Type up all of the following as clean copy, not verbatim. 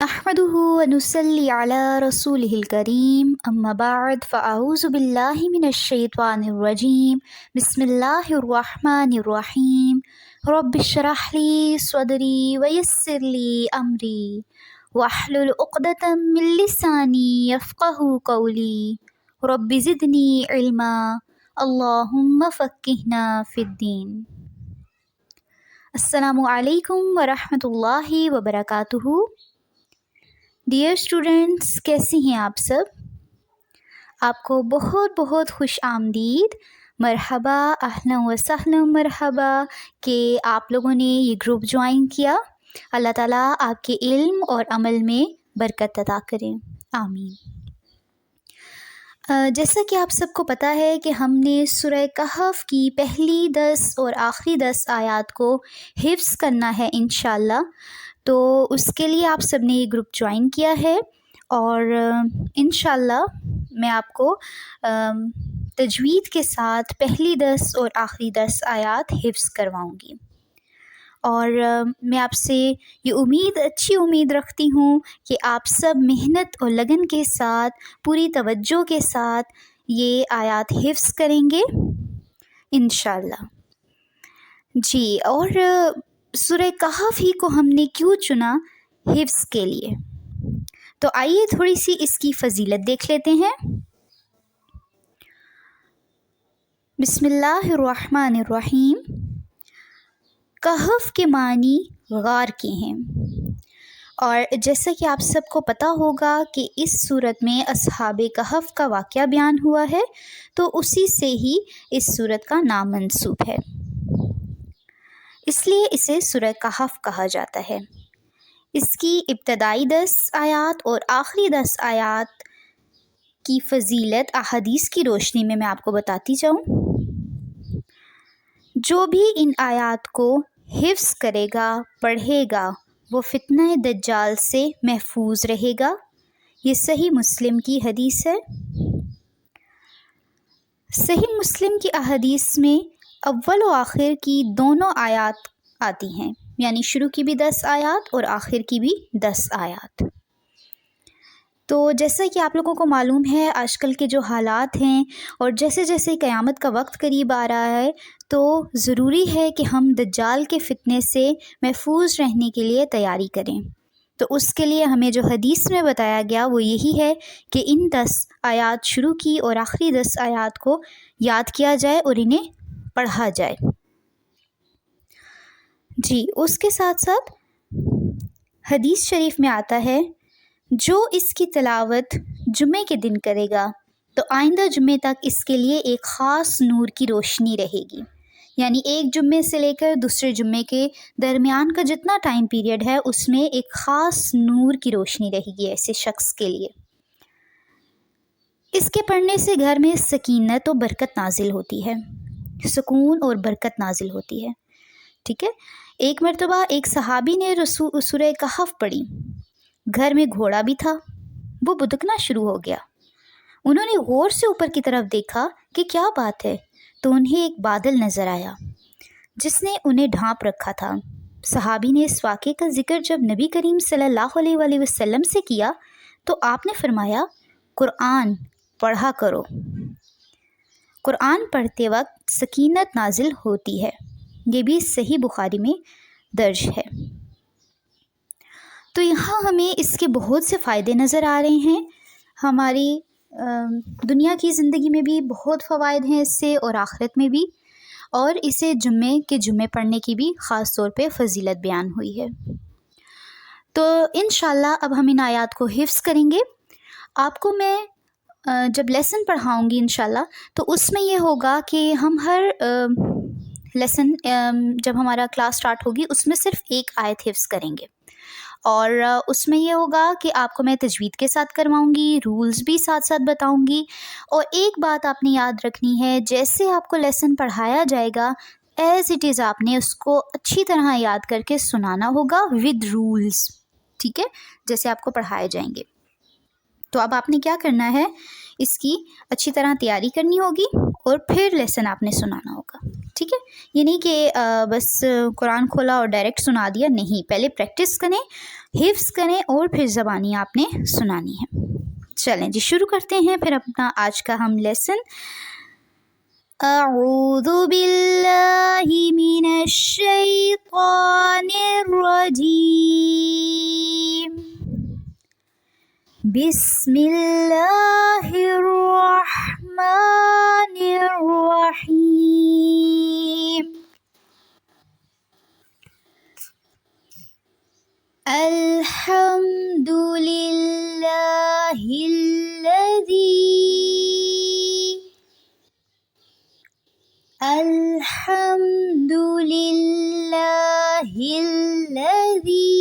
نحمده ونصلي على رسوله الكريم اما بعد فاعوذ بالله من الشيطان الرجيم بسم الله الرحمن الرحيم رب اشرح لي صدري ويسر لي امري واحلل عقدة من لساني يفقهوا قولي رب زدني علما اللهم فقهنا في الدين۔ السلام علیکم ورحمۃ اللہ وبرکاتہ۔ ڈیئر اسٹوڈنٹس، کیسے ہیں آپ سب؟ آپ کو بہت بہت خوش آمدید، مرحبا، اہلا و سہلا مرحبا کہ آپ لوگوں نے یہ گروپ جوائن کیا۔ اللہ تعالیٰ آپ کے علم اور عمل میں برکت عطا کریں، آمین۔ جیسا کہ آپ سب کو پتہ ہے کہ ہم نے سورہ کہف کی پہلی 10 اور آخری 10 آیات کو حفظ کرنا ہے انشاءاللہ، تو اس کے لیے آپ سب نے یہ گروپ جوائن کیا ہے، اور انشاءاللہ میں آپ کو تجوید کے ساتھ پہلی 10 اور آخری 10 آیات حفظ کرواؤں گی، اور میں آپ سے یہ اچھی امید رکھتی ہوں کہ آپ سب محنت اور لگن کے ساتھ، پوری توجہ کے ساتھ یہ آیات حفظ کریں گے انشاءاللہ۔ جی، اور سورہ کہف ہی کو ہم نے کیوں چنا حفظ کے لیے؟ تو آئیے تھوڑی سی اس کی فضیلت دیکھ لیتے ہیں۔ بسم اللہ الرحمن الرحیم۔ کہف کے معنی غار کے ہیں، اور جیسا کہ آپ سب کو پتہ ہوگا کہ اس صورت میں اصحاب کہف کا واقعہ بیان ہوا ہے، تو اسی سے ہی اس صورت کا نام منسوب ہے، اس لیے اسے سورہ کہف کہا جاتا ہے۔ اس کی ابتدائی 10 آیات اور آخری 10 آیات کی فضیلت احادیث کی روشنی میں آپ کو بتاتی جاؤں۔ جو بھی ان آیات کو حفظ کرے گا، پڑھے گا، وہ فتنہ دجال سے محفوظ رہے گا۔ یہ صحیح مسلم کی حدیث ہے۔ صحیح مسلم کی احادیث میں اول و آخر کی دونوں آیات آتی ہیں، یعنی شروع کی بھی 10 آیات اور آخر کی بھی 10 آیات۔ تو جیسا کہ آپ لوگوں کو معلوم ہے، آج کل کے جو حالات ہیں اور جیسے جیسے قیامت کا وقت قریب آ رہا ہے، تو ضروری ہے کہ ہم دجال کے فتنے سے محفوظ رہنے کے لیے تیاری کریں۔ تو اس کے لیے ہمیں جو حدیث میں بتایا گیا وہ یہی ہے کہ ان 10 آیات شروع کی اور آخری 10 آیات کو یاد کیا جائے اور انہیں پڑھا جائے۔ جی، اس کے ساتھ ساتھ حدیث شریف میں آتا ہے، جو اس کی تلاوت جمعے کے دن کرے گا تو آئندہ جمعے تک اس کے لیے ایک خاص نور کی روشنی رہے گی، یعنی ایک جمعے سے لے کر دوسرے جمعے کے درمیان کا جتنا ٹائم پیریڈ ہے، اس میں ایک خاص نور کی روشنی رہے گی ایسے شخص کے لیے۔ اس کے پڑھنے سے گھر میں سکینت و برکت نازل ہوتی ہے، سکون اور برکت نازل ہوتی ہے، ٹھیک ہے۔ ایک مرتبہ ایک صحابی نے سورہ کہف پڑھی، گھر میں گھوڑا بھی تھا، وہ بدکنا شروع ہو گیا۔ انہوں نے غور سے اوپر کی طرف دیکھا کہ کیا بات ہے، تو انہیں ایک بادل نظر آیا جس نے انہیں ڈھانپ رکھا تھا۔ صحابی نے اس واقعے کا ذکر جب نبی کریم صلی اللہ علیہ وآلہ وسلم سے کیا تو آپ نے فرمایا، قرآن پڑھا کرو، قرآن پڑھتے وقت سکینت نازل ہوتی ہے۔ یہ بھی صحیح بخاری میں درج ہے۔ تو یہاں ہمیں اس کے بہت سے فائدے نظر آ رہے ہیں۔ ہماری دنیا کی زندگی میں بھی بہت فوائد ہیں اس سے، اور آخرت میں بھی، اور اسے جمعے پڑھنے کی بھی خاص طور پہ فضیلت بیان ہوئی ہے۔ تو انشاءاللہ اب ہم ان آیات کو حفظ کریں گے۔ آپ کو میں جب لیسن پڑھاؤں گی انشاءاللہ، تو اس میں یہ ہوگا کہ ہم ہر لیسن جب ہمارا کلاس سٹارٹ ہوگی اس میں صرف ایک آیت حفظ کریں گے، اور اس میں یہ ہوگا کہ آپ کو میں تجوید کے ساتھ کرواؤں گی، رولز بھی ساتھ ساتھ بتاؤں گی، اور ایک بات آپ نے یاد رکھنی ہے، جیسے آپ کو لیسن پڑھایا جائے گا ایز اٹ از آپ نے اس کو اچھی طرح یاد کر کے سنانا ہوگا ود رولز، ٹھیک ہے، جیسے آپ کو پڑھائے جائیں گے۔ تو اب آپ نے کیا کرنا ہے، اس کی اچھی طرح تیاری کرنی ہوگی اور پھر لیسن آپ نے سنانا ہوگا، ٹھیک ہے۔ یہ نہیں کہ بس قرآن کھولا اور ڈائریکٹ سنا دیا، نہیں، پہلے پریکٹس کریں، حفظ کریں اور پھر زبانی آپ نے سنانی ہے۔ چلیں جی شروع کرتے ہیں پھر اپنا آج کا ہم لیسن۔ اعوذ باللہ من الشیطان الرجیم، بسم اللہ الرحمن الرحیم، الحمد للہ الحمد للہ الذی،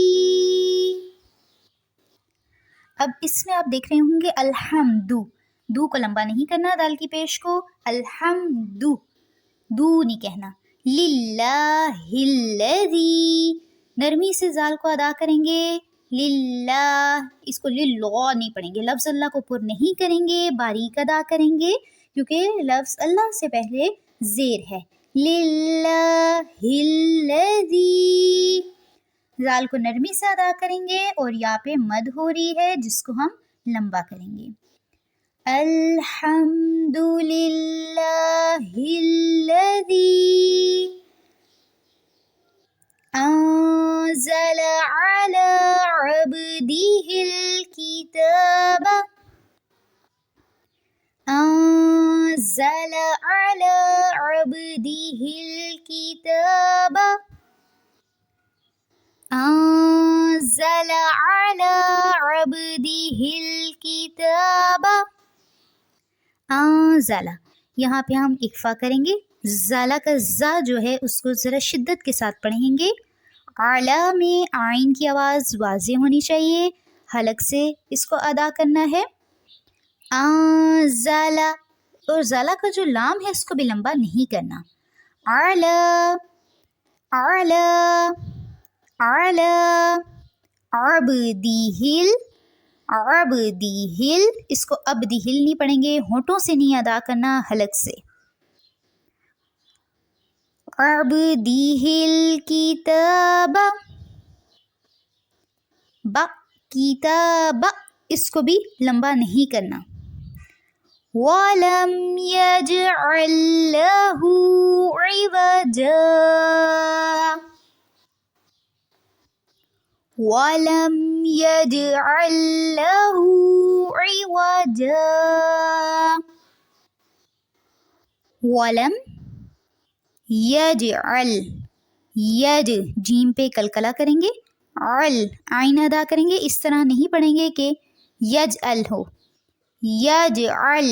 اب اس میں آپ دیکھ رہے ہوں گے الحمد، دو کو لمبا نہیں کرنا، دال کی پیش کو، الحمد دو نہیں کہنا، للہ الذی، نرمی سے زال کو ادا کریں گے، للہ، اس کو للہ نہیں پڑھیں گے، لفظ اللہ کو پر نہیں کریں گے، باریک ادا کریں گے کیونکہ لفظ اللہ سے پہلے زیر ہے، للہ الذی، زال کو نرمی سے ادا کریں گے اور یا پہ مد ہو رہی ہے جس کو ہم لمبا کریں گے، الحمد للہ الذی انزل علی عبدہ الکتاب، انزل علی عبدہ الکتاب، انزل علی عبدہ الکتاب، انزل، یہاں پہ ہم اکفا کریں گے، زالہ کا زا جو ہے اس کو ذرا شدت کے ساتھ پڑھیں گے، اعلیٰ میں آئین کی آواز واضح ہونی چاہیے، حلق سے اس کو ادا کرنا ہے، انزل، اور زالہ کا جو لام ہے اس کو بھی لمبا نہیں کرنا، اعلیٰ اعلیٰ اعلیٰ، عبدیہل عبدیہل، اس کو ابدیہل نہیں پڑھیں گے، ہونٹوں سے نہیں ادا کرنا، حلق سے، عبدیہل کتاب، با کتاب، اس کو بھی لمبا نہیں کرنا، وَلَمْ يَجْعَلْ لَهُ عِوَجًا، وَلَمْ يَجْعَلْ لَهُ عِوَجًا، وَلَمْ يَجْعَلْ، ید جیم پہ کلکلا کریں گے، عل آئین ادا کریں گے، اس طرح نہیں پڑھیں گے کہ یجعل ہو، یجعل،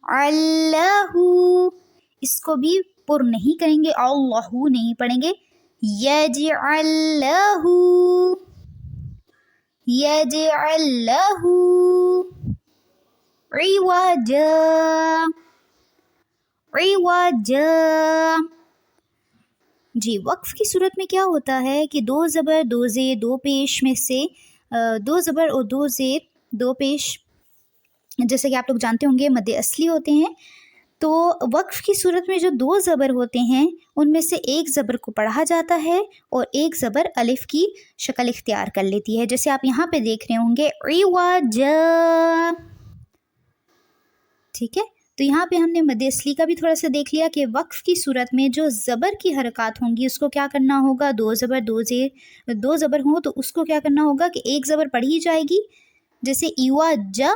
اللہ، اس کو بھی پر نہیں کریں گے، اللہ نہیں پڑھیں گے، یجعل لہ، یجعل لہ عوجا، عوجا، جی وقف کی صورت میں کیا ہوتا ہے کہ دو زبر دو زیر دو پیش میں سے دو زبر اور دو زیر دو پیش، جیسے کہ آپ لوگ جانتے ہوں گے مد اصلی ہوتے ہیں، تو وقف کی صورت میں جو دو زبر ہوتے ہیں ان میں سے ایک زبر کو پڑھا جاتا ہے اور ایک زبر الف کی شکل اختیار کر لیتی ہے، جیسے آپ یہاں پہ دیکھ رہے ہوں گے عوجا، ٹھیک ہے، تو یہاں پہ ہم نے مد اصلی کا بھی تھوڑا سا دیکھ لیا کہ وقف کی صورت میں جو زبر کی حرکات ہوں گی اس کو کیا کرنا ہوگا، دو زبر دو زیر دو زبر ہوں تو اس کو کیا کرنا ہوگا کہ ایک زبر پڑھی جائے گی، جیسے ایواجا،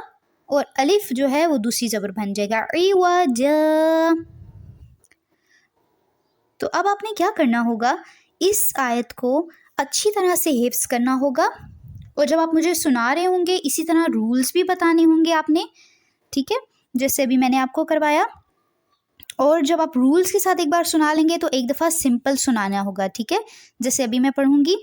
اور الف جو ہے وہ دوسری زبر بن جائے گا، ایواجا، تو اب آپ نے کیا کرنا ہوگا، اس آیت کو اچھی طرح سے حفظ کرنا ہوگا، اور جب آپ مجھے سنا رہے ہوں گے اسی طرح رولز بھی بتانے ہوں گے آپ نے، ٹھیک ہے، جیسے ابھی میں نے آپ کو کروایا، اور جب آپ رولز کے ساتھ ایک بار سنا لیں گے تو ایک دفعہ سمپل سنانا ہوگا، ٹھیک ہے، جیسے ابھی میں پڑھوں گی،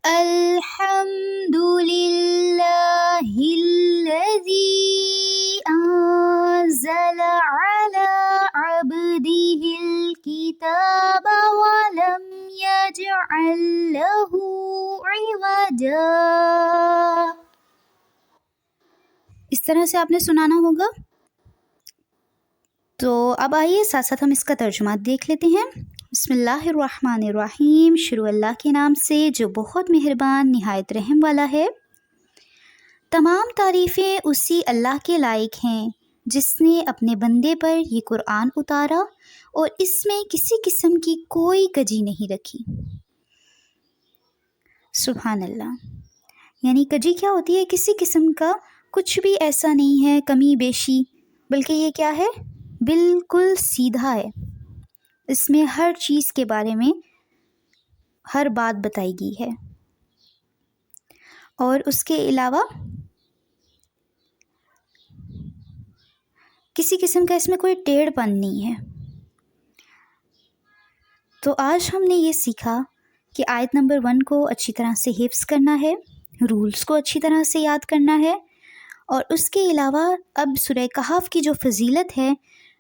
الحمد للہ الذی انزل علی عبدہ الکتاب ولم یجعل لہ عوجا، اس طرح سے آپ نے سنانا ہوگا، تو اب آئیے ساتھ ساتھ ہم اس کا ترجمہ دیکھ لیتے ہیں۔ بسم اللہ الرحمن الرحیم، شروع اللہ کے نام سے جو بہت مہربان نہایت رحم والا ہے۔ تمام تعریفیں اسی اللہ کے لائق ہیں جس نے اپنے بندے پر یہ قرآن اتارا اور اس میں کسی قسم کی کوئی کجی نہیں رکھی۔ سبحان اللہ، یعنی کجی کیا ہوتی ہے؟ کسی قسم کا کچھ بھی ایسا نہیں ہے کمی بیشی، بلکہ یہ کیا ہے؟ بالکل سیدھا ہے۔ اس میں ہر چیز کے بارے میں ہر بات بتائی گئی ہے، اور اس کے علاوہ کسی قسم کا اس میں کوئی ٹیڑھ پن نہیں ہے۔ تو آج ہم نے یہ سیکھا کہ آیت نمبر 1 کو اچھی طرح سے حفظ کرنا ہے، رولز کو اچھی طرح سے یاد کرنا ہے، اور اس کے علاوہ اب سورہ کہف کی جو فضیلت ہے،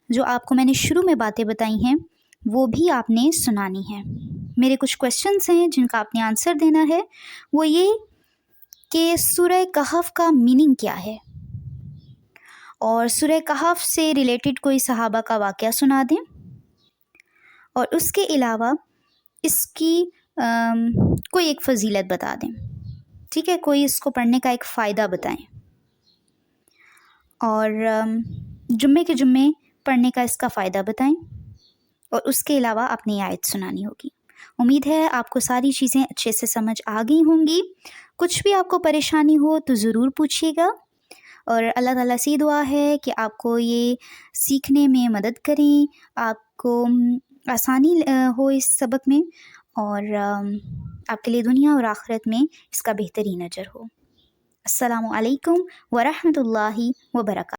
جو آپ کو میں نے شروع میں باتیں بتائی ہیں، وہ بھی آپ نے سنانی ہے۔ میرے کچھ کویسچنز ہیں جن کا آپ نے آنسر دینا ہے، وہ یہ کہ سورہ کہف کا میننگ کیا ہے، اور سورہ کہف سے ریلیٹڈ کوئی صحابہ کا واقعہ سنا دیں، اور اس کے علاوہ اس کی کوئی ایک فضیلت بتا دیں، ٹھیک ہے؟ کوئی اس کو پڑھنے کا ایک فائدہ بتائیں، اور جمعے کے جمعے پڑھنے کا اس کا فائدہ بتائیں، اور اس کے علاوہ آپ نے یہ آیت سنانی ہوگی۔ امید ہے آپ کو ساری چیزیں اچھے سے سمجھ آ گئی ہوں گی۔ کچھ بھی آپ کو پریشانی ہو تو ضرور پوچھیے گا، اور اللہ تعالیٰ سے دعا ہے کہ آپ کو یہ سیکھنے میں مدد کریں، آپ کو آسانی ہو اس سبق میں، اور آپ کے لیے دنیا اور آخرت میں اس کا بہترین اجر ہو۔ السلام علیکم ورحمۃ اللہ وبرکاتہ۔